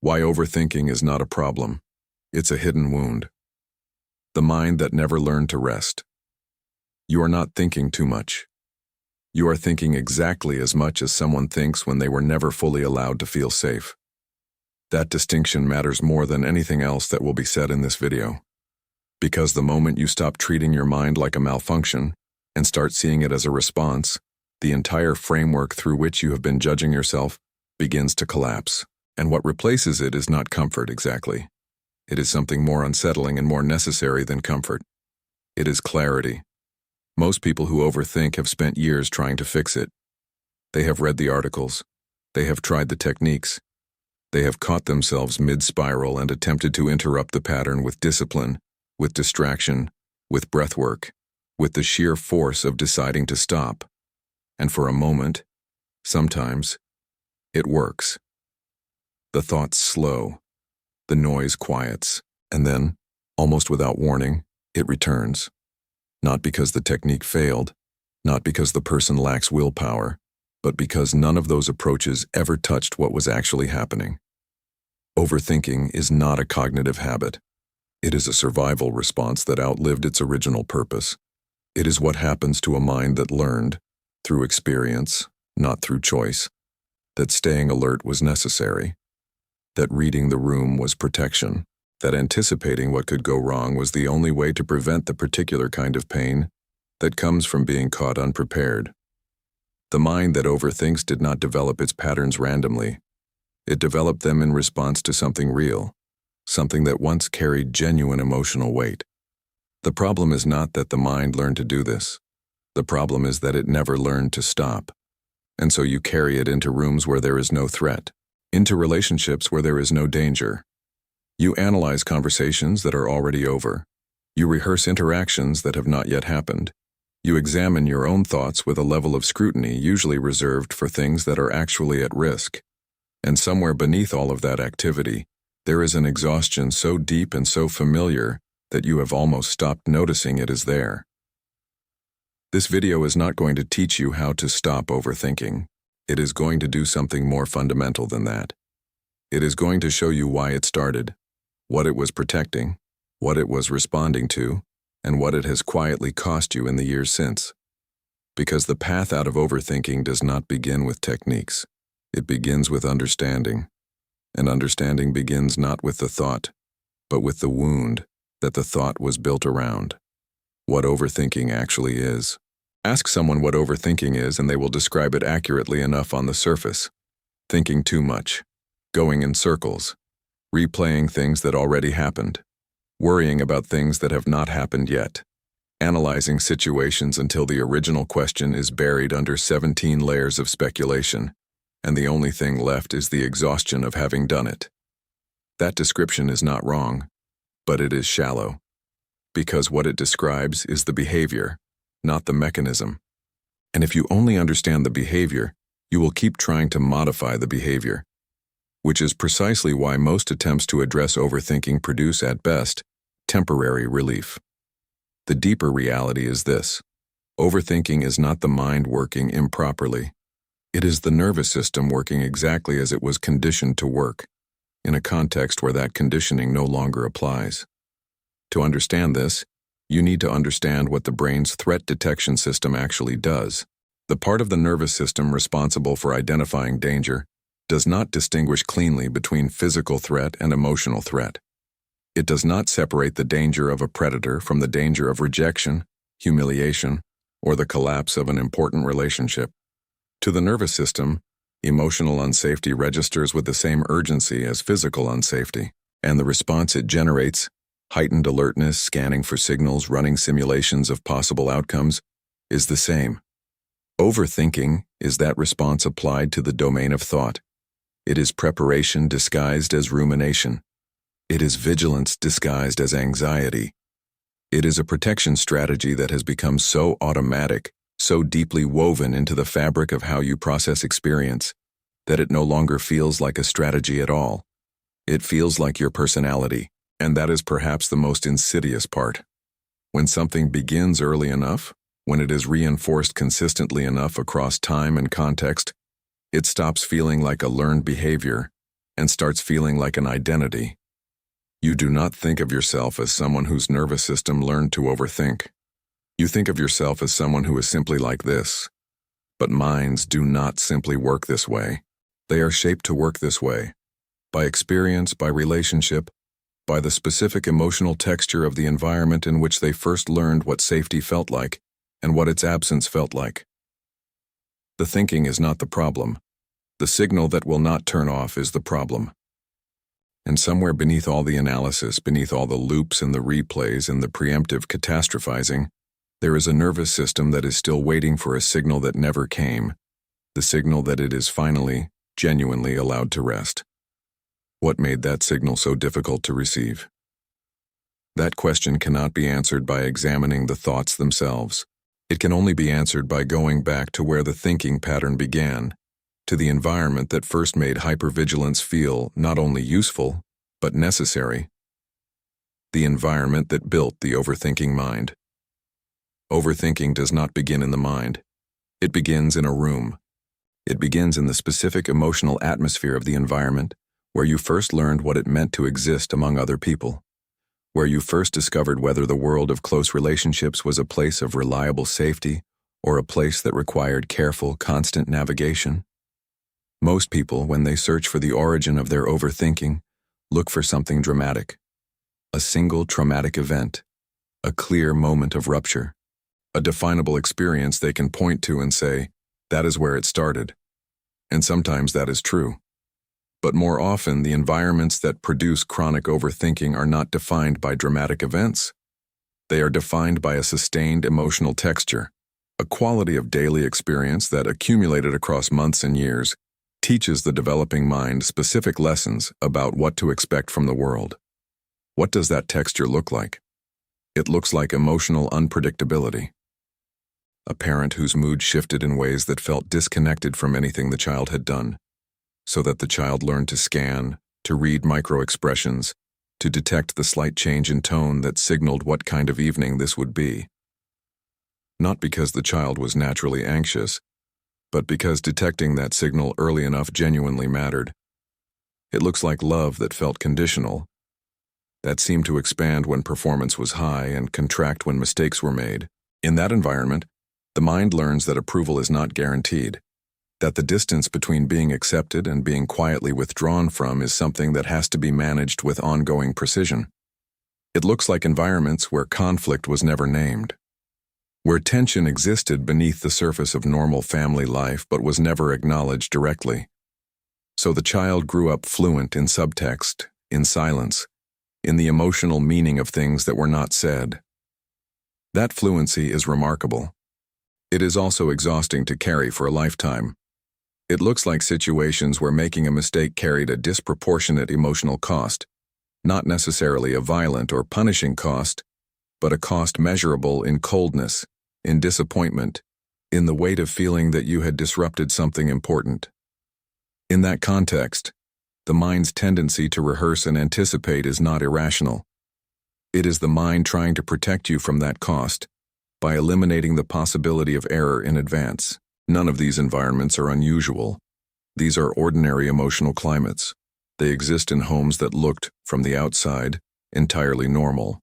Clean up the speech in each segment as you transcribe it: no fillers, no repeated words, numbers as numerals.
Why overthinking is not a problem. It's a hidden wound. The mind that never learned to rest. You are not thinking too much. You are thinking exactly as much as someone thinks when they were never fully allowed to feel safe. That distinction matters more than anything else that will be said in this video. Because the moment you stop treating your mind like a malfunction and start seeing it as a response, the entire framework through which you have been judging yourself begins to collapse. And what replaces it is not comfort exactly. It is something more unsettling and more necessary than comfort. It is clarity. Most people who overthink have spent years trying to fix it. They have read the articles. They have tried the techniques. They have caught themselves mid-spiral and attempted to interrupt the pattern with discipline, with distraction, with breathwork, with the sheer force of deciding to stop. And for a moment, sometimes, it works. The thoughts slow, the noise quiets, and then, almost without warning, it returns. Not because the technique failed, not because the person lacks willpower, but because none of those approaches ever touched what was actually happening. Overthinking is not a cognitive habit. It is a survival response that outlived its original purpose. It is what happens to a mind that learned, through experience, not through choice, that staying alert was necessary, that reading the room was protection, that anticipating what could go wrong was the only way to prevent the particular kind of pain that comes from being caught unprepared. The mind that overthinks did not develop its patterns randomly. It developed them in response to something real, something that once carried genuine emotional weight. The problem is not that the mind learned to do this. The problem is that it never learned to stop. And so you carry it into rooms where there is no threat, into relationships where there is no danger. You analyze conversations that are already over. You rehearse interactions that have not yet happened. You examine your own thoughts with a level of scrutiny usually reserved for things that are actually at risk. And somewhere beneath all of that activity, there is an exhaustion so deep and so familiar that you have almost stopped noticing it is there. This video is not going to teach you how to stop overthinking. It is going to do something more fundamental than that. It is going to show you why it started, what it was protecting, what it was responding to, and what it has quietly cost you in the years since. Because the path out of overthinking does not begin with techniques. It begins with understanding. And understanding begins not with the thought, but with the wound that the thought was built around. What overthinking actually is. Ask someone what overthinking is and they will describe it accurately enough on the surface. Thinking too much, going in circles, replaying things that already happened, worrying about things that have not happened yet, analyzing situations until the original question is buried under 17 layers of speculation, and the only thing left is the exhaustion of having done it. That description is not wrong, but it is shallow. Because what it describes is the behavior, not the mechanism. And if you only understand the behavior, you will keep trying to modify the behavior, which is precisely why most attempts to address overthinking produce, at best, temporary relief. The deeper reality is this: overthinking is not the mind working improperly. It is the nervous system working exactly as it was conditioned to work, in a context where that conditioning no longer applies. To understand this, you need to understand what the brain's threat detection system actually does. The part of the nervous system responsible for identifying danger does not distinguish cleanly between physical threat and emotional threat. It does not separate the danger of a predator from the danger of rejection, humiliation, or the collapse of an important relationship. To the nervous system, emotional unsafety registers with the same urgency as physical unsafety, and the response it generates, heightened alertness, scanning for signals, running simulations of possible outcomes, is the same. Overthinking is that response applied to the domain of thought. It is preparation disguised as rumination. It is vigilance disguised as anxiety. It is a protection strategy that has become so automatic, so deeply woven into the fabric of how you process experience, that it no longer feels like a strategy at all. It feels like your personality, and that is perhaps the most insidious part. When something begins early enough, when it is reinforced consistently enough across time and context, it stops feeling like a learned behavior and starts feeling like an identity. You do not think of yourself as someone whose nervous system learned to overthink. You think of yourself as someone who is simply like this. But minds do not simply work this way. They are shaped to work this way. By experience, by relationship, by the specific emotional texture of the environment in which they first learned what safety felt like and what its absence felt like. The thinking is not the problem. The signal that will not turn off is the problem. And somewhere beneath all the analysis, beneath all the loops and the replays and the preemptive catastrophizing, there is a nervous system that is still waiting for a signal that never came, the signal that it is finally, genuinely allowed to rest. What made that signal so difficult to receive? That question cannot be answered by examining the thoughts themselves. It can only be answered by going back to where the thinking pattern began, to the environment that first made hypervigilance feel not only useful, but necessary. The environment that built the overthinking mind. Overthinking does not begin in the mind. It begins in a room. It begins in the specific emotional atmosphere of the environment, where you first learned what it meant to exist among other people, where you first discovered whether the world of close relationships was a place of reliable safety or a place that required careful, constant navigation. Most people, when they search for the origin of their overthinking, look for something dramatic. A single traumatic event, a clear moment of rupture, a definable experience they can point to and say, that is where it started. And sometimes that is true. But more often, the environments that produce chronic overthinking are not defined by dramatic events. They are defined by a sustained emotional texture, a quality of daily experience that, accumulated across months and years, teaches the developing mind specific lessons about what to expect from the world. What does that texture look like? It looks like emotional unpredictability. A parent whose mood shifted in ways that felt disconnected from anything the child had done, so that the child learned to scan, to read micro-expressions, to detect the slight change in tone that signaled what kind of evening this would be. Not because the child was naturally anxious, but because detecting that signal early enough genuinely mattered. It looks like love that felt conditional, that seemed to expand when performance was high and contract when mistakes were made. In that environment, the mind learns that approval is not guaranteed, that the distance between being accepted and being quietly withdrawn from is something that has to be managed with ongoing precision. It looks like environments where conflict was never named, where tension existed beneath the surface of normal family life but was never acknowledged directly. So the child grew up fluent in subtext, in silence, in the emotional meaning of things that were not said. That fluency is remarkable. It is also exhausting to carry for a lifetime. It looks like situations where making a mistake carried a disproportionate emotional cost, not necessarily a violent or punishing cost, but a cost measurable in coldness, in disappointment, in the weight of feeling that you had disrupted something important. In that context, the mind's tendency to rehearse and anticipate is not irrational. It is the mind trying to protect you from that cost by eliminating the possibility of error in advance. None of these environments are unusual. These are ordinary emotional climates. They exist in homes that looked, from the outside, entirely normal.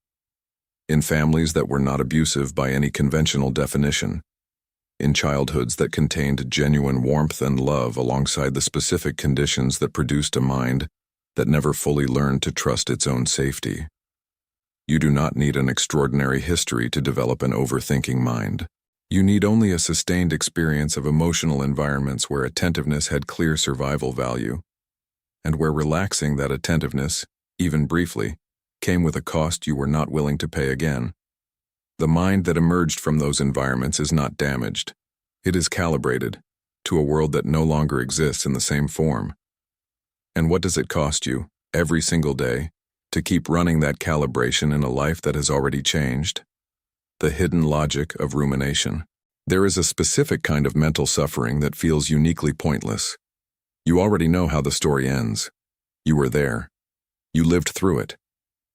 In families that were not abusive by any conventional definition. In childhoods that contained genuine warmth and love alongside the specific conditions that produced a mind that never fully learned to trust its own safety. You do not need an extraordinary history to develop an overthinking mind. You need only a sustained experience of emotional environments where attentiveness had clear survival value, and where relaxing that attentiveness, even briefly, came with a cost you were not willing to pay again. The mind that emerged from those environments is not damaged. It is calibrated to a world that no longer exists in the same form. And what does it cost you, every single day, to keep running that calibration in a life that has already changed? The hidden logic of rumination. There is a specific kind of mental suffering that feels uniquely pointless. You already know how the story ends. You were there. You lived through it.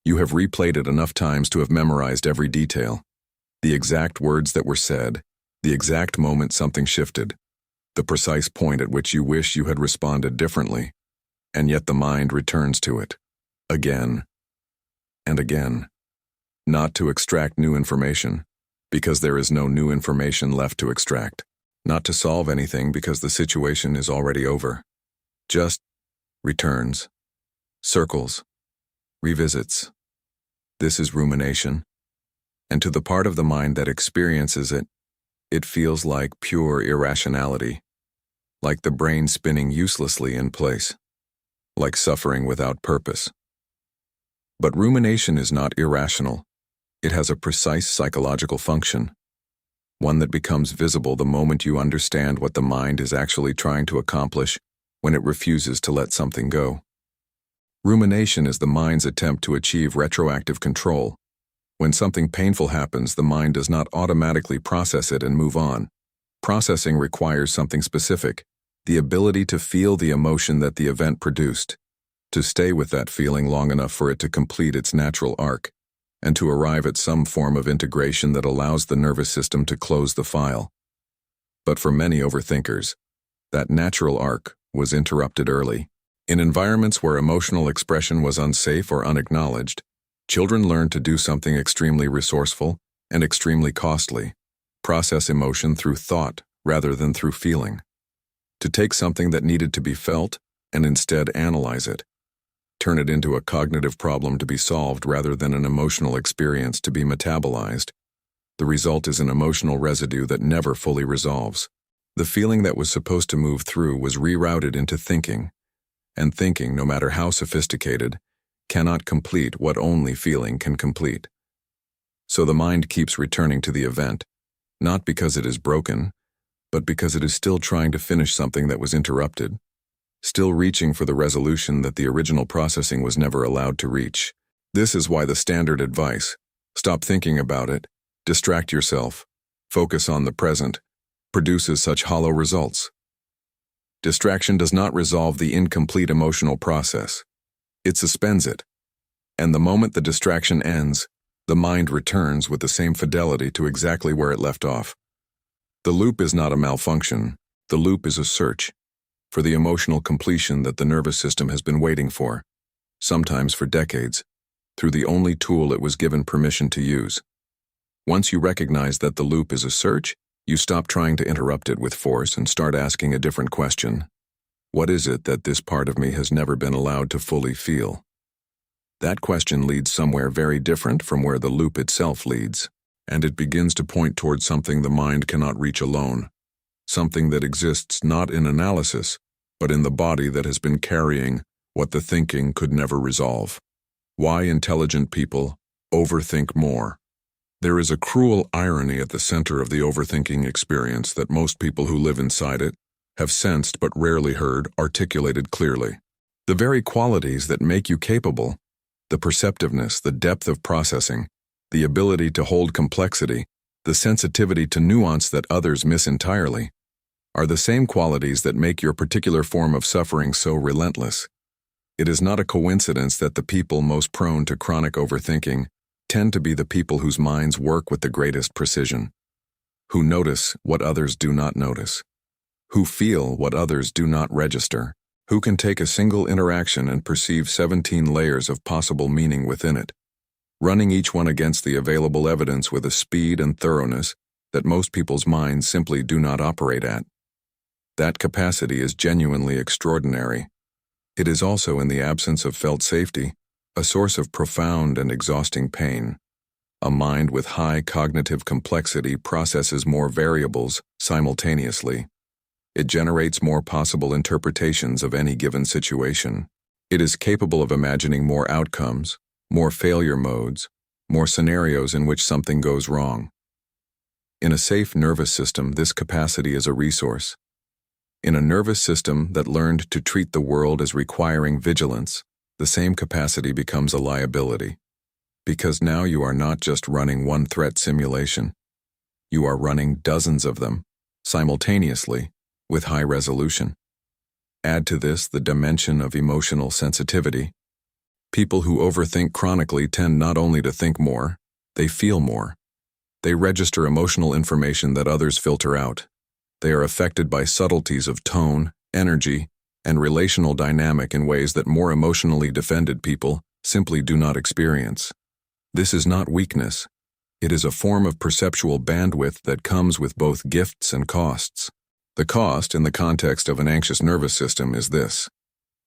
You have replayed it enough times to have memorized every detail. The exact words that were said, the exact moment something shifted, the precise point at which you wish you had responded differently. and yet the mind returns to it, again and again, not to extract new information, because there is no new information left to extract, not to solve anything because the situation is already over, just returns, circles, revisits. This is rumination, and to the part of the mind that experiences it, it feels like pure irrationality, like the brain spinning uselessly in place, like suffering without purpose. But rumination is not irrational. It has a precise psychological function, one that becomes visible the moment you understand what the mind is actually trying to accomplish when it refuses to let something go. Rumination is the mind's attempt to achieve retroactive control. When something painful happens, the mind does not automatically process it and move on. Processing requires something specific, the ability to feel the emotion that the event produced, to stay with that feeling long enough for it to complete its natural arc, and to arrive at some form of integration that allows the nervous system to close the file. But for many overthinkers, that natural arc was interrupted early. In environments where emotional expression was unsafe or unacknowledged, children learned to do something extremely resourceful and extremely costly: process emotion through thought rather than through feeling. To take something that needed to be felt and instead analyze it, turn it into a cognitive problem to be solved rather than an emotional experience to be metabolized. The result is an emotional residue that never fully resolves. The feeling that was supposed to move through was rerouted into thinking, and thinking, no matter how sophisticated, cannot complete what only feeling can complete. So the mind keeps returning to the event, not because it is broken, but because it is still trying to finish something that was interrupted, still reaching for the resolution that the original processing was never allowed to reach. This is why the standard advice, stop thinking about it, distract yourself, focus on the present, produces such hollow results. Distraction does not resolve the incomplete emotional process. It suspends it, and the moment the distraction ends, the mind returns with the same fidelity to exactly where it left off. The loop is not a malfunction. The loop is a search for the emotional completion that the nervous system has been waiting for, sometimes for decades, through the only tool it was given permission to use. Once you recognize that the loop is a search, you stop trying to interrupt it with force and start asking a different question. What is it that this part of me has never been allowed to fully feel? That question leads somewhere very different from where the loop itself leads, and it begins to point towards something the mind cannot reach alone, something that exists not in analysis, but in the body that has been carrying what the thinking could never resolve. Why intelligent people overthink more. There is a cruel irony at the center of the overthinking experience that most people who live inside it have sensed but rarely heard articulated clearly. The very qualities that make you capable, the perceptiveness, the depth of processing, the ability to hold complexity, the sensitivity to nuance that others miss entirely, are the same qualities that make your particular form of suffering so relentless. It is not a coincidence that the people most prone to chronic overthinking tend to be the people whose minds work with the greatest precision, who notice what others do not notice, who feel what others do not register, who can take a single interaction and perceive 17 layers of possible meaning within it, running each one against the available evidence with a speed and thoroughness that most people's minds simply do not operate at. That capacity is genuinely extraordinary. It is also, in the absence of felt safety, a source of profound and exhausting pain. A mind with high cognitive complexity processes more variables simultaneously. It generates more possible interpretations of any given situation. It is capable of imagining more outcomes, more failure modes, more scenarios in which something goes wrong. In a safe nervous system, this capacity is a resource. In a nervous system that learned to treat the world as requiring vigilance, the same capacity becomes a liability. Because now you are not just running one threat simulation. You are running dozens of them, simultaneously, with high resolution. Add to this the dimension of emotional sensitivity. People who overthink chronically tend not only to think more, they feel more. They register emotional information that others filter out. They are affected by subtleties of tone, energy, and relational dynamic in ways that more emotionally defended people simply do not experience. This is not weakness. It is a form of perceptual bandwidth that comes with both gifts and costs. The cost, in the context of an anxious nervous system, is this.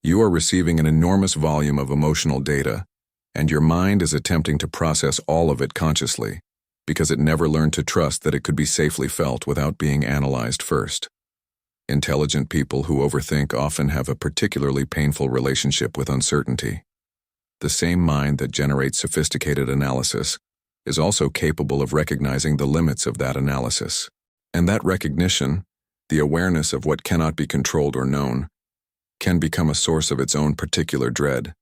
You are receiving an enormous volume of emotional data, and your mind is attempting to process all of it consciously, because it never learned to trust that it could be safely felt without being analyzed first. Intelligent people who overthink often have a particularly painful relationship with uncertainty. The same mind that generates sophisticated analysis is also capable of recognizing the limits of that analysis. And that recognition, the awareness of what cannot be controlled or known, can become a source of its own particular dread.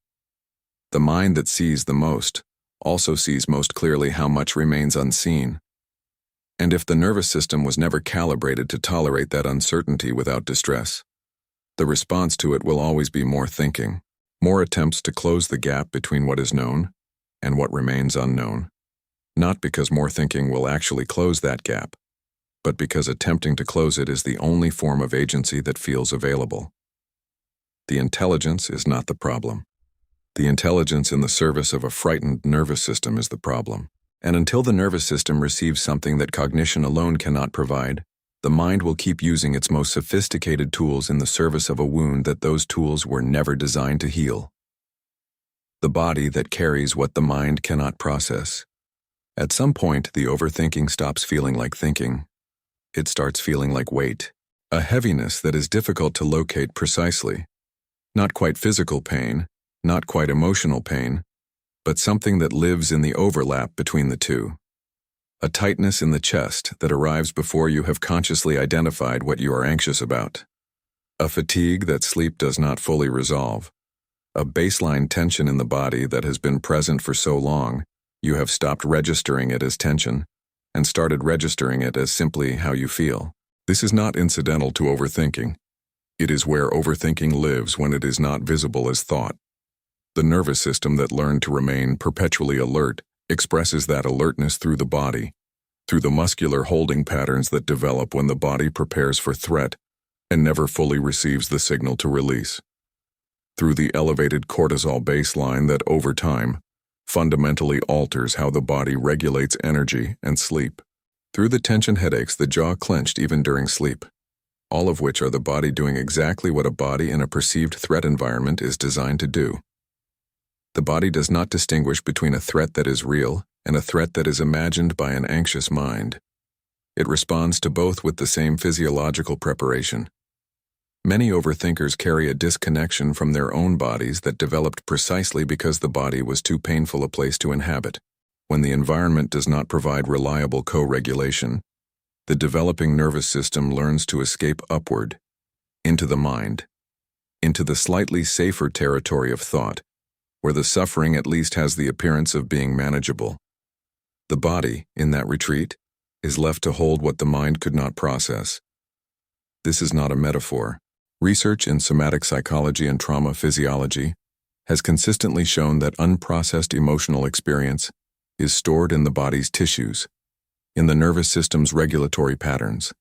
The mind that sees the most also sees most clearly how much remains unseen. And if the nervous system was never calibrated to tolerate that uncertainty without distress, the response to it will always be more thinking, more attempts to close the gap between what is known and what remains unknown. Not because more thinking will actually close that gap, but because attempting to close it is the only form of agency that feels available. The intelligence is not the problem. The intelligence in the service of a frightened nervous system is the problem. And until the nervous system receives something that cognition alone cannot provide, the mind will keep using its most sophisticated tools in the service of a wound that those tools were never designed to heal. The body that carries what the mind cannot process. At some point, the overthinking stops feeling like thinking. It starts feeling like weight, a heaviness that is difficult to locate precisely. Not quite physical pain, not quite emotional pain, but something that lives in the overlap between the two. A tightness in the chest that arrives before you have consciously identified what you are anxious about. A fatigue that sleep does not fully resolve. A baseline tension in the body that has been present for so long, you have stopped registering it as tension and started registering it as simply how you feel. This is not incidental to overthinking. It is where overthinking lives when it is not visible as thought. The nervous system that learned to remain perpetually alert expresses that alertness through the body, through the muscular holding patterns that develop when the body prepares for threat and never fully receives the signal to release. Through the elevated cortisol baseline that, over time, fundamentally alters how the body regulates energy and sleep. Through the tension headaches, the jaw clenched even during sleep, all of which are the body doing exactly what a body in a perceived threat environment is designed to do. The body does not distinguish between a threat that is real and a threat that is imagined by an anxious mind. It responds to both with the same physiological preparation. Many overthinkers carry a disconnection from their own bodies that developed precisely because the body was too painful a place to inhabit. When the environment does not provide reliable co-regulation, the developing nervous system learns to escape upward, into the mind, into the slightly safer territory of thought, where the suffering at least has the appearance of being manageable. The body, in that retreat, is left to hold what the mind could not process. This is not a metaphor. Research in somatic psychology and trauma physiology has consistently shown that unprocessed emotional experience is stored in the body's tissues, in the nervous system's regulatory patterns,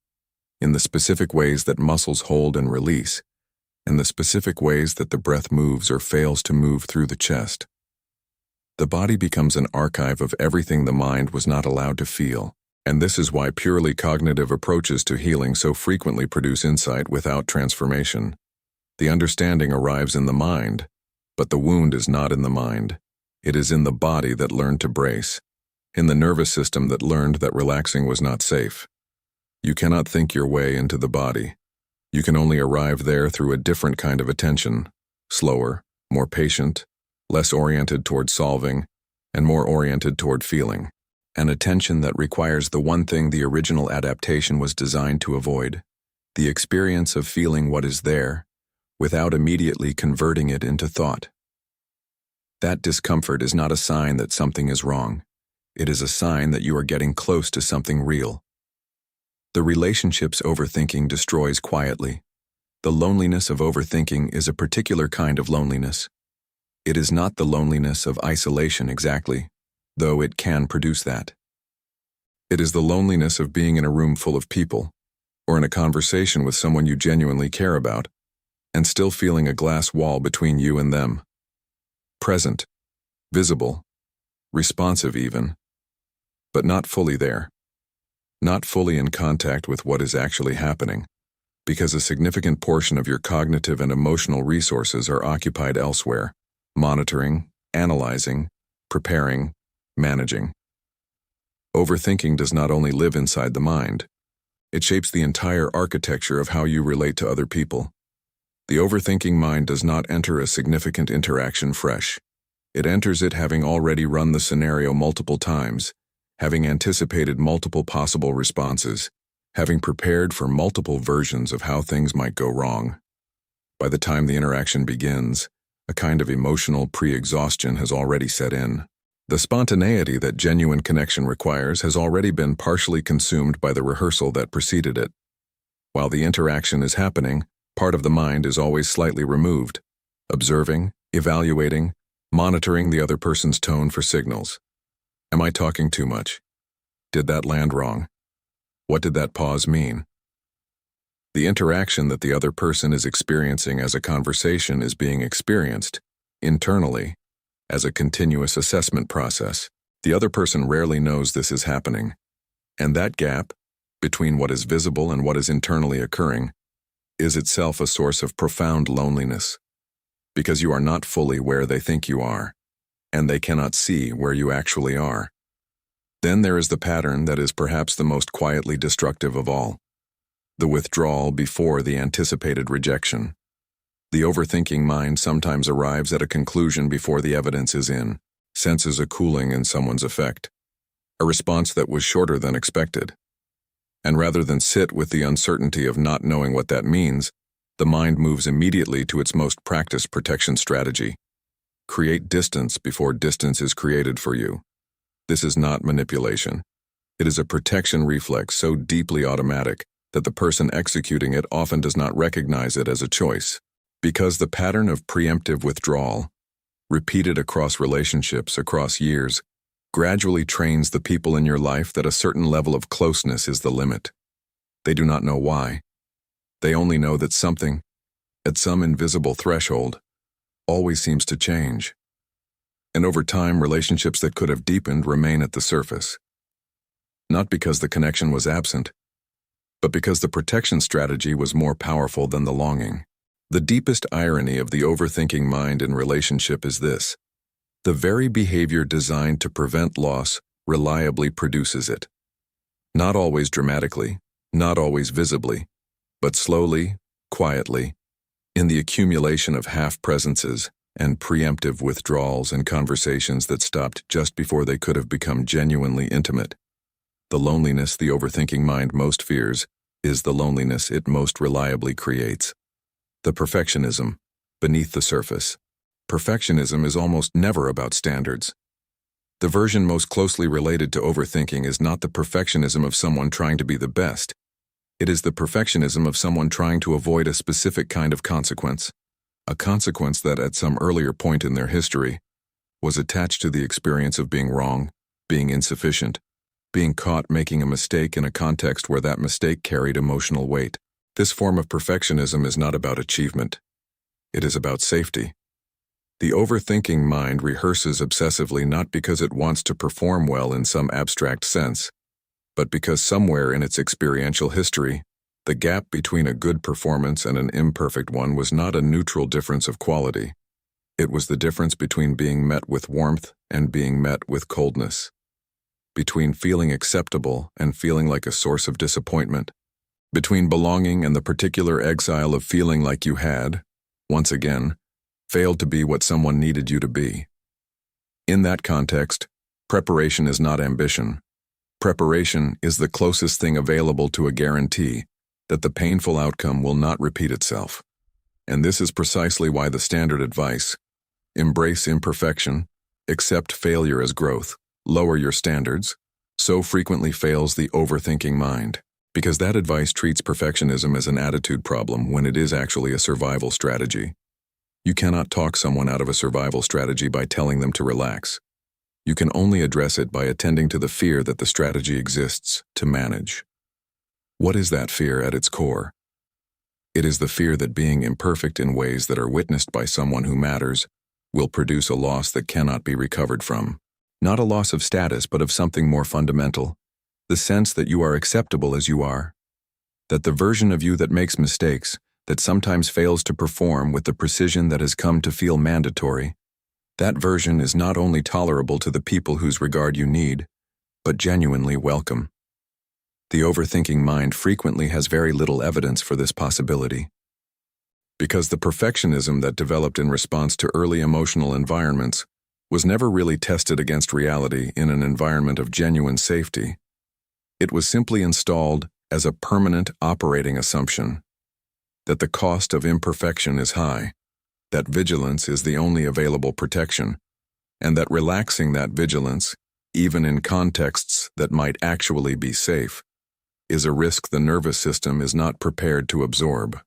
in the specific ways that muscles hold and release, and the specific ways that the breath moves or fails to move through the chest. The body becomes an archive of everything the mind was not allowed to feel, and this is why purely cognitive approaches to healing so frequently produce insight without transformation. The understanding arrives in the mind, but the wound is not in the mind. It is in the body that learned to brace, in the nervous system that learned that relaxing was not safe. You cannot think your way into the body. You can only arrive there through a different kind of attention, slower, more patient, less oriented toward solving, and more oriented toward feeling. An attention that requires the one thing the original adaptation was designed to avoid, the experience of feeling what is there, without immediately converting it into thought. That discomfort is not a sign that something is wrong. It is a sign that you are getting close to something real. The relationships overthinking destroys quietly. The loneliness of overthinking is a particular kind of loneliness. It is not the loneliness of isolation exactly, though it can produce that. It is the loneliness of being in a room full of people, or in a conversation with someone you genuinely care about, and still feeling a glass wall between you and them. Present, visible, responsive even, but not fully there. Not fully in contact with what is actually happening, because a significant portion of your cognitive and emotional resources are occupied elsewhere, monitoring, analyzing, preparing, managing. Overthinking does not only live inside the mind, it shapes the entire architecture of how you relate to other people. The overthinking mind does not enter a significant interaction fresh. It enters it having already run the scenario multiple times, having anticipated multiple possible responses, having prepared for multiple versions of how things might go wrong. By the time the interaction begins, a kind of emotional pre-exhaustion has already set in. The spontaneity that genuine connection requires has already been partially consumed by the rehearsal that preceded it. While the interaction is happening, part of the mind is always slightly removed, observing, evaluating, monitoring the other person's tone for signals. Am I talking too much? Did that land wrong? What did that pause mean? The interaction that the other person is experiencing as a conversation is being experienced, internally, as a continuous assessment process. The other person rarely knows this is happening, and that gap, between what is visible and what is internally occurring, is itself a source of profound loneliness, because you are not fully where they think you are, and they cannot see where you actually are. Then there is the pattern that is perhaps the most quietly destructive of all, the withdrawal before the anticipated rejection. The overthinking mind sometimes arrives at a conclusion before the evidence is in, senses a cooling in someone's effect, a response that was shorter than expected. And rather than sit with the uncertainty of not knowing what that means, the mind moves immediately to its most practiced protection strategy. Create distance before distance is created for you. This is not manipulation. It is a protection reflex so deeply automatic that the person executing it often does not recognize it as a choice. Because the pattern of preemptive withdrawal, repeated across relationships, across years, gradually trains the people in your life that a certain level of closeness is the limit. They do not know why. They only know that something, at some invisible threshold, always seems to change. And over time, relationships that could have deepened remain at the surface. Not because the connection was absent, but because the protection strategy was more powerful than the longing. The deepest irony of the overthinking mind in relationship is this: the very behavior designed to prevent loss reliably produces it. Not always dramatically, not always visibly, but slowly, quietly, in the accumulation of half-presences and preemptive withdrawals and conversations that stopped just before they could have become genuinely intimate. The loneliness the overthinking mind most fears is the loneliness it most reliably creates. The perfectionism, beneath the surface. Perfectionism is almost never about standards. The version most closely related to overthinking is not the perfectionism of someone trying to be the best. It is the perfectionism of someone trying to avoid a specific kind of consequence, a consequence that at some earlier point in their history was attached to the experience of being wrong, being insufficient, being caught making a mistake in a context where that mistake carried emotional weight. This form of perfectionism is not about achievement. It is about safety. The overthinking mind rehearses obsessively not because it wants to perform well in some abstract sense, but because somewhere in its experiential history, the gap between a good performance and an imperfect one was not a neutral difference of quality. It was the difference between being met with warmth and being met with coldness, between feeling acceptable and feeling like a source of disappointment, between belonging and the particular exile of feeling like you had, once again, failed to be what someone needed you to be. In that context, preparation is not ambition. Preparation is the closest thing available to a guarantee that the painful outcome will not repeat itself. And this is precisely why the standard advice, embrace imperfection, accept failure as growth, lower your standards, so frequently fails the overthinking mind. Because that advice treats perfectionism as an attitude problem when it is actually a survival strategy. You cannot talk someone out of a survival strategy by telling them to relax. You can only address it by attending to the fear that the strategy exists to manage. What is that fear at its core? It is the fear that being imperfect in ways that are witnessed by someone who matters will produce a loss that cannot be recovered from. Not a loss of status, but of something more fundamental, the sense that you are acceptable as you are, that the version of you that makes mistakes, that sometimes fails to perform with the precision that has come to feel mandatory, that version is not only tolerable to the people whose regard you need, but genuinely welcome. The overthinking mind frequently has very little evidence for this possibility. Because the perfectionism that developed in response to early emotional environments was never really tested against reality in an environment of genuine safety, it was simply installed as a permanent operating assumption that the cost of imperfection is high, that vigilance is the only available protection, and that relaxing that vigilance, even in contexts that might actually be safe, is a risk the nervous system is not prepared to absorb.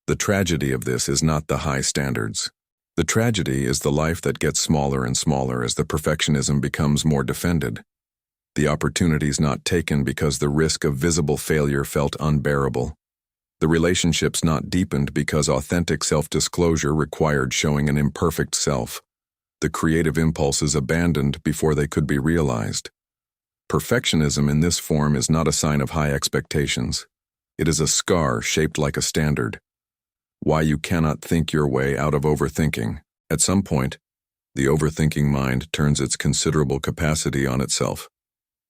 The tragedy of this is not the high standards. The tragedy is the life that gets smaller and smaller as the perfectionism becomes more defended. The opportunities not taken because the risk of visible failure felt unbearable. The relationships not deepened because authentic self-disclosure required showing an imperfect self. The creative impulses abandoned before they could be realized. Perfectionism in this form is not a sign of high expectations. It is a scar shaped like a standard. Why you cannot think your way out of overthinking. At some point, the overthinking mind turns its considerable capacity on itself.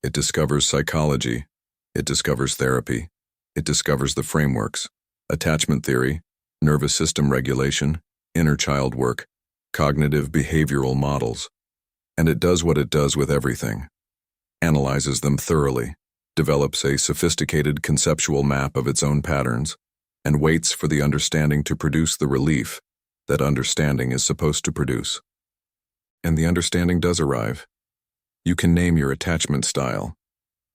It discovers psychology. It discovers therapy. It discovers the frameworks, attachment theory, nervous system regulation, inner child work, cognitive behavioral models. And it does what it does with everything. Analyzes them thoroughly, develops a sophisticated conceptual map of its own patterns, and waits for the understanding to produce the relief that understanding is supposed to produce. And the understanding does arrive. You can name your attachment style.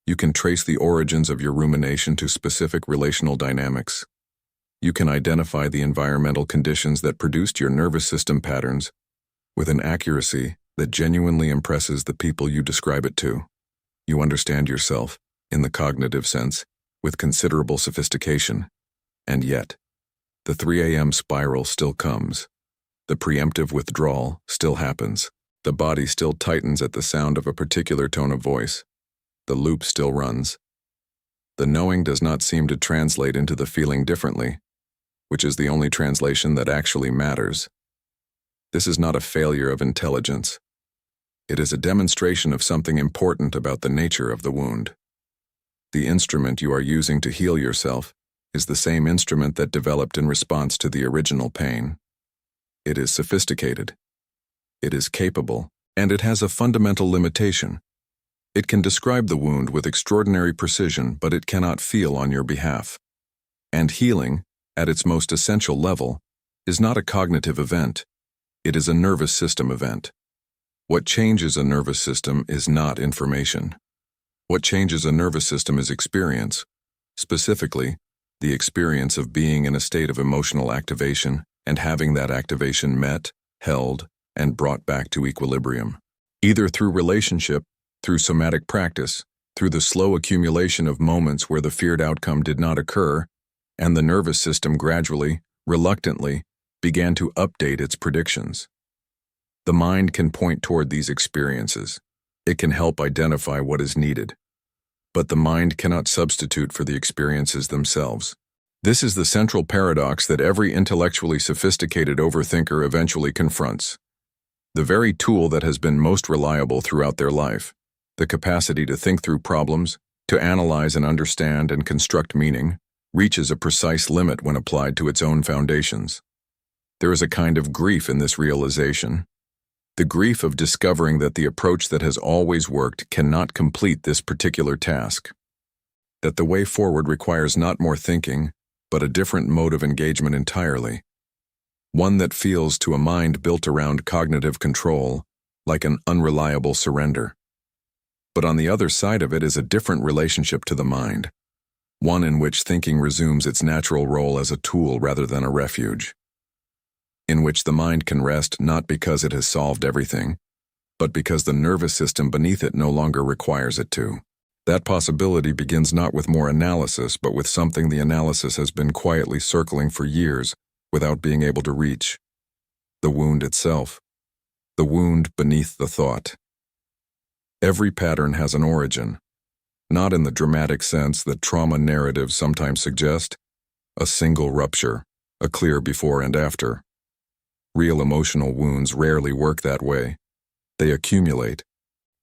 You can trace the origins of your rumination to specific relational dynamics. You can identify the environmental conditions that produced your nervous system patterns with an accuracy that genuinely impresses the people you describe it to. You understand yourself, in the cognitive sense, with considerable sophistication. And yet, the 3 a.m. spiral still comes. The preemptive withdrawal still happens. The body still tightens at the sound of a particular tone of voice. The loop still runs. The knowing does not seem to translate into the feeling differently, which is the only translation that actually matters. This is not a failure of intelligence. It is a demonstration of something important about the nature of the wound. The instrument you are using to heal yourself is the same instrument that developed in response to the original pain. It is sophisticated. It is capable, and it has a fundamental limitation. It can describe the wound with extraordinary precision, but it cannot feel on your behalf. And healing, at its most essential level, is not a cognitive event. It is a nervous system event. What changes a nervous system is not information. What changes a nervous system is experience, specifically, the experience of being in a state of emotional activation and having that activation met, held, and brought back to equilibrium. Either through relationship, through somatic practice, through the slow accumulation of moments where the feared outcome did not occur, and the nervous system gradually, reluctantly, began to update its predictions. The mind can point toward these experiences. It can help identify what is needed. But the mind cannot substitute for the experiences themselves. This is the central paradox that every intellectually sophisticated overthinker eventually confronts. The very tool that has been most reliable throughout their life, the capacity to think through problems, to analyze and understand and construct meaning, reaches a precise limit when applied to its own foundations. There is a kind of grief in this realization. The grief of discovering that the approach that has always worked cannot complete this particular task. That the way forward requires not more thinking, but a different mode of engagement entirely. One that feels to a mind built around cognitive control like an unreliable surrender. But on the other side of it is a different relationship to the mind, one in which thinking resumes its natural role as a tool rather than a refuge. In which the mind can rest not because it has solved everything, but because the nervous system beneath it no longer requires it to. That possibility begins not with more analysis, but with something the analysis has been quietly circling for years without being able to reach: the wound itself, the wound beneath the thought. Every pattern has an origin, not in the dramatic sense that trauma narratives sometimes suggest, a single rupture, a clear before and after. Real emotional wounds rarely work that way. They accumulate.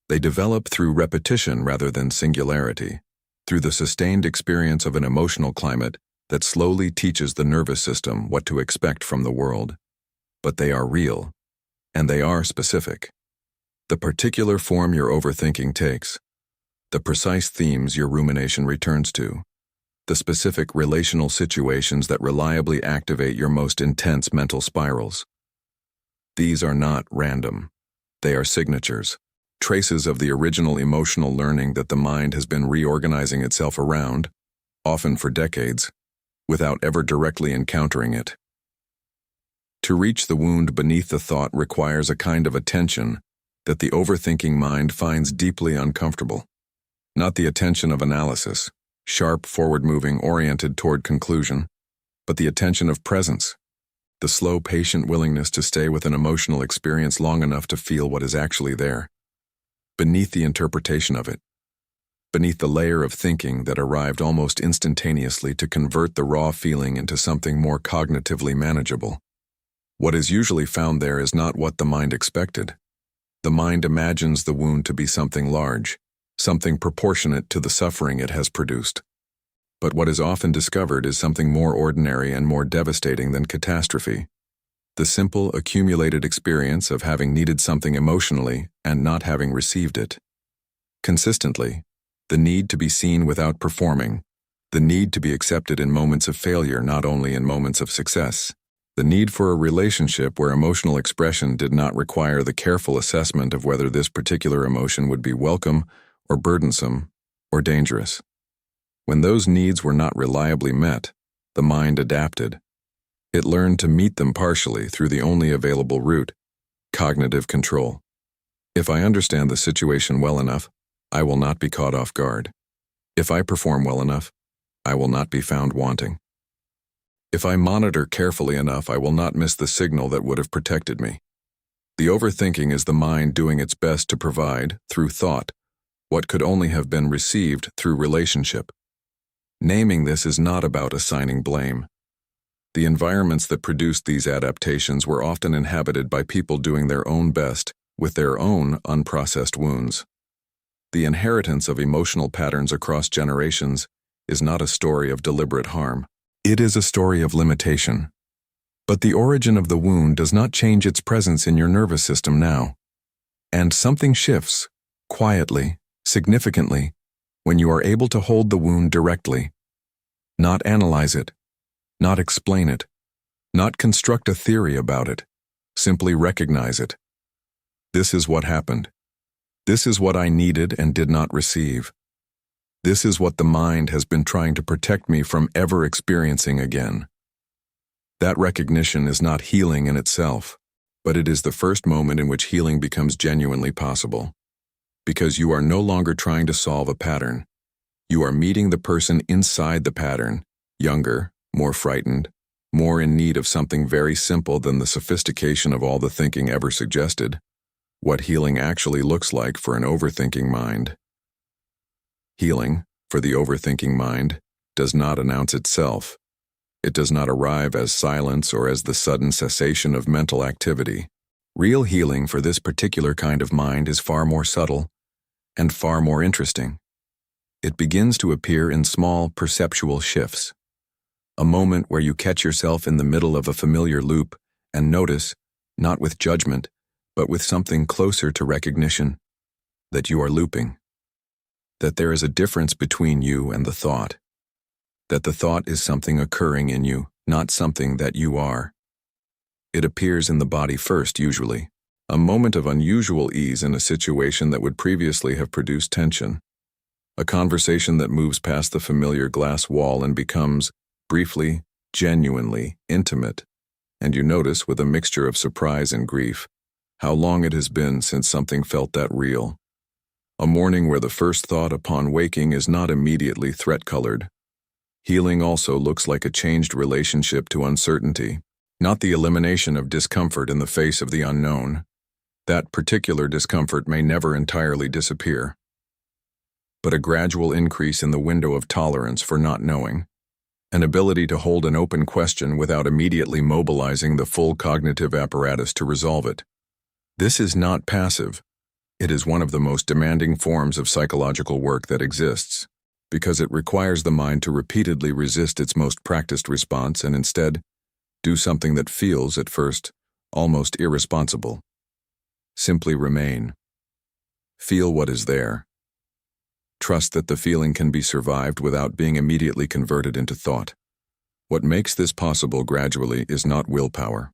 They develop through repetition rather than singularity, through the sustained experience of an emotional climate that slowly teaches the nervous system what to expect from the world. But they are real, and they are specific. The particular form your overthinking takes, the precise themes your rumination returns to, the specific relational situations that reliably activate your most intense mental spirals. These are not random. They are signatures, traces of the original emotional learning that the mind has been reorganizing itself around, often for decades, without ever directly encountering it. To reach the wound beneath the thought requires a kind of attention that the overthinking mind finds deeply uncomfortable. Not the attention of analysis, sharp, forward-moving, oriented toward conclusion, but the attention of presence, the slow, patient willingness to stay with an emotional experience long enough to feel what is actually there, beneath the interpretation of it, beneath the layer of thinking that arrived almost instantaneously to convert the raw feeling into something more cognitively manageable. What is usually found there is not what the mind expected. The mind imagines the wound to be something large, something proportionate to the suffering it has produced. But what is often discovered is something more ordinary and more devastating than catastrophe: the simple, accumulated experience of having needed something emotionally and not having received it. Consistently, the need to be seen without performing, the need to be accepted in moments of failure, not only in moments of success, the need for a relationship where emotional expression did not require the careful assessment of whether this particular emotion would be welcome or burdensome or dangerous. When those needs were not reliably met, the mind adapted. It learned to meet them partially through the only available route: cognitive control. If I understand the situation well enough, I will not be caught off guard. If I perform well enough, I will not be found wanting. If I monitor carefully enough, I will not miss the signal that would have protected me. The overthinking is the mind doing its best to provide, through thought, what could only have been received through relationship. Naming this is not about assigning blame. The environments that produced these adaptations were often inhabited by people doing their own best with their own unprocessed wounds. The inheritance of emotional patterns across generations is not a story of deliberate harm. It is a story of limitation. But the origin of the wound does not change its presence in your nervous system now. And something shifts, quietly, significantly, when you are able to hold the wound directly. Not analyze it, not explain it, not construct a theory about it. Simply recognize it. This is what happened. This is what I needed and did not receive. This is what the mind has been trying to protect me from ever experiencing again. That recognition is not healing in itself, but it is the first moment in which healing becomes genuinely possible. Because you are no longer trying to solve a pattern. You are meeting the person inside the pattern, younger, more frightened, more in need of something very simple than the sophistication of all the thinking ever suggested. What healing actually looks like for an overthinking mind. Healing, for the overthinking mind, does not announce itself. It does not arrive as silence or as the sudden cessation of mental activity. Real healing for this particular kind of mind is far more subtle and far more interesting. It begins to appear in small perceptual shifts. A moment where you catch yourself in the middle of a familiar loop and notice, not with judgment, but with something closer to recognition, that you are looping. That there is a difference between you and the thought. That the thought is something occurring in you, not something that you are. It appears in the body first, usually. A moment of unusual ease in a situation that would previously have produced tension. A conversation that moves past the familiar glass wall and becomes, briefly, genuinely intimate. And you notice, with a mixture of surprise and grief, how long it has been since something felt that real. A morning where the first thought upon waking is not immediately threat-colored. Healing also looks like a changed relationship to uncertainty, not the elimination of discomfort in the face of the unknown. That particular discomfort may never entirely disappear, but a gradual increase in the window of tolerance for not knowing, an ability to hold an open question without immediately mobilizing the full cognitive apparatus to resolve it. This is not passive. It is one of the most demanding forms of psychological work that exists, because it requires the mind to repeatedly resist its most practiced response and instead do something that feels, at first, almost irresponsible. Simply remain. Feel what is there. Trust that the feeling can be survived without being immediately converted into thought. What makes this possible gradually is not willpower.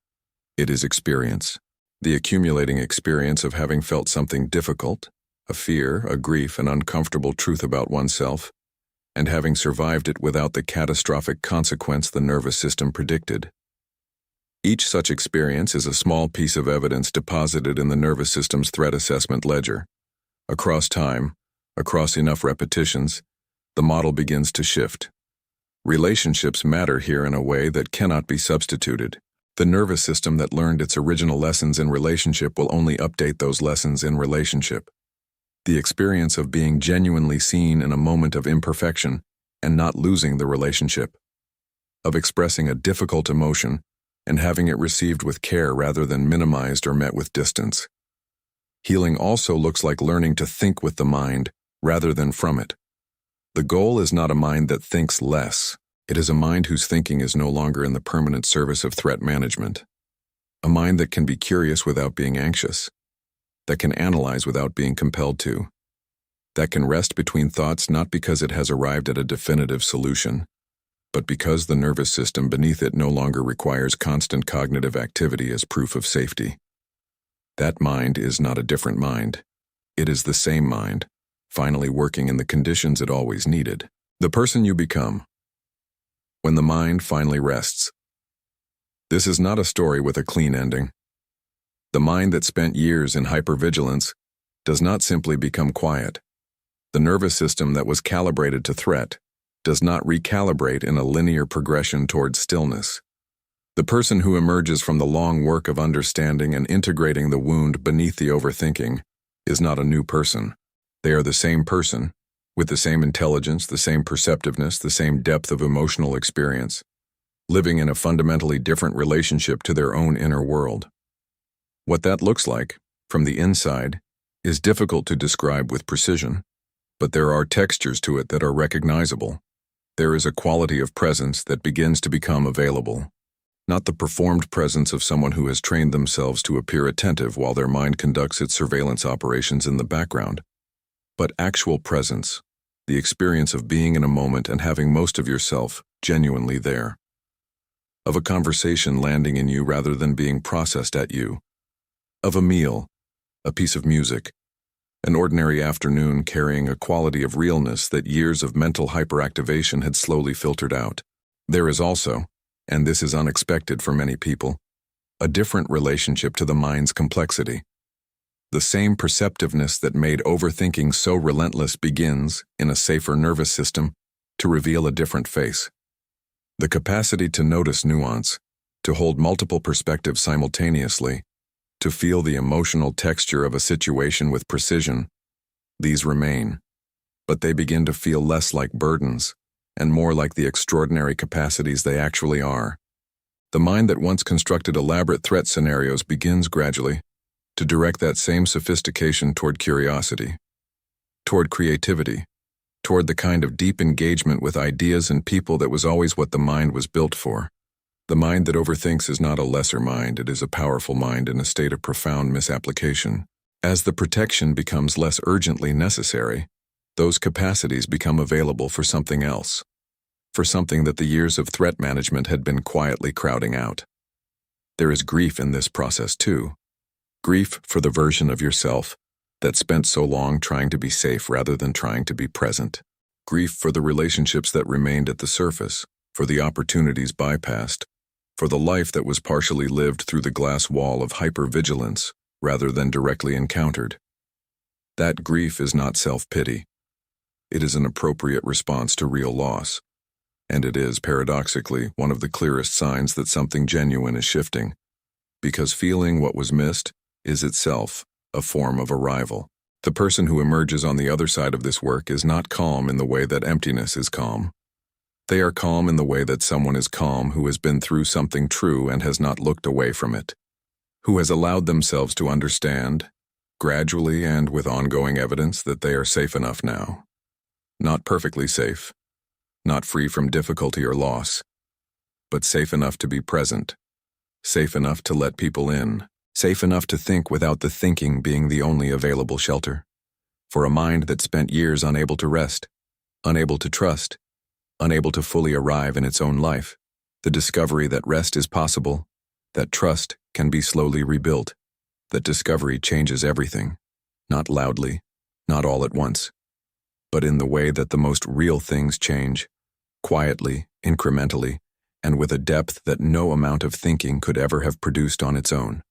It is experience. The accumulating experience of having felt something difficult, a fear, a grief, an uncomfortable truth about oneself, and having survived it without the catastrophic consequence the nervous system predicted. Each such experience is a small piece of evidence deposited in the nervous system's threat assessment ledger. Across time, across enough repetitions, the model begins to shift. Relationships matter here in a way that cannot be substituted. The nervous system that learned its original lessons in relationship will only update those lessons in relationship. The experience of being genuinely seen in a moment of imperfection and not losing the relationship. Of expressing a difficult emotion and having it received with care rather than minimized or met with distance. Healing also looks like learning to think with the mind rather than from it. The goal is not a mind that thinks less. It is a mind whose thinking is no longer in the permanent service of threat management. A mind that can be curious without being anxious. That can analyze without being compelled to. That can rest between thoughts not because it has arrived at a definitive solution, but because the nervous system beneath it no longer requires constant cognitive activity as proof of safety. That mind is not a different mind. It is the same mind, finally working in the conditions it always needed. The person you become. When the mind finally rests. This is not a story with a clean ending. The mind that spent years in hypervigilance does not simply become quiet. The nervous system that was calibrated to threat does not recalibrate in a linear progression towards stillness. The person who emerges from the long work of understanding and integrating the wound beneath the overthinking is not a new person. They are the same person, with the same intelligence, the same perceptiveness, the same depth of emotional experience, living in a fundamentally different relationship to their own inner world. What that looks like, from the inside, is difficult to describe with precision, but there are textures to it that are recognizable. There is a quality of presence that begins to become available. Not the performed presence of someone who has trained themselves to appear attentive while their mind conducts its surveillance operations in the background, but actual presence, the experience of being in a moment and having most of yourself genuinely there. Of a conversation landing in you rather than being processed at you. Of a meal, a piece of music, an ordinary afternoon carrying a quality of realness that years of mental hyperactivation had slowly filtered out. There is also, and this is unexpected for many people, a different relationship to the mind's complexity. The same perceptiveness that made overthinking so relentless begins, in a safer nervous system, to reveal a different face. The capacity to notice nuance, to hold multiple perspectives simultaneously, to feel the emotional texture of a situation with precision, these remain, but they begin to feel less like burdens and more like the extraordinary capacities they actually are. The mind that once constructed elaborate threat scenarios begins gradually to direct that same sophistication toward curiosity, toward creativity, toward the kind of deep engagement with ideas and people that was always what the mind was built for. The mind that overthinks is not a lesser mind, it is a powerful mind in a state of profound misapplication. As the protection becomes less urgently necessary, those capacities become available for something else, for something that the years of threat management had been quietly crowding out. There is grief in this process too. Grief for the version of yourself that spent so long trying to be safe rather than trying to be present. Grief for the relationships that remained at the surface, for the opportunities bypassed, for the life that was partially lived through the glass wall of hypervigilance rather than directly encountered. That grief is not self-pity. It is an appropriate response to real loss. And it is, paradoxically, one of the clearest signs that something genuine is shifting. Because feeling what was missed is itself a form of arrival. The person who emerges on the other side of this work is not calm in the way that emptiness is calm. They are calm in the way that someone is calm who has been through something true and has not looked away from it, who has allowed themselves to understand, gradually and with ongoing evidence, that they are safe enough now. Not perfectly safe, not free from difficulty or loss, but safe enough to be present, safe enough to let people in, safe enough to think without the thinking being the only available shelter. For a mind that spent years unable to rest, unable to trust, unable to fully arrive in its own life, the discovery that rest is possible, that trust can be slowly rebuilt, that discovery changes everything, not loudly, not all at once, but in the way that the most real things change, quietly, incrementally, and with a depth that no amount of thinking could ever have produced on its own.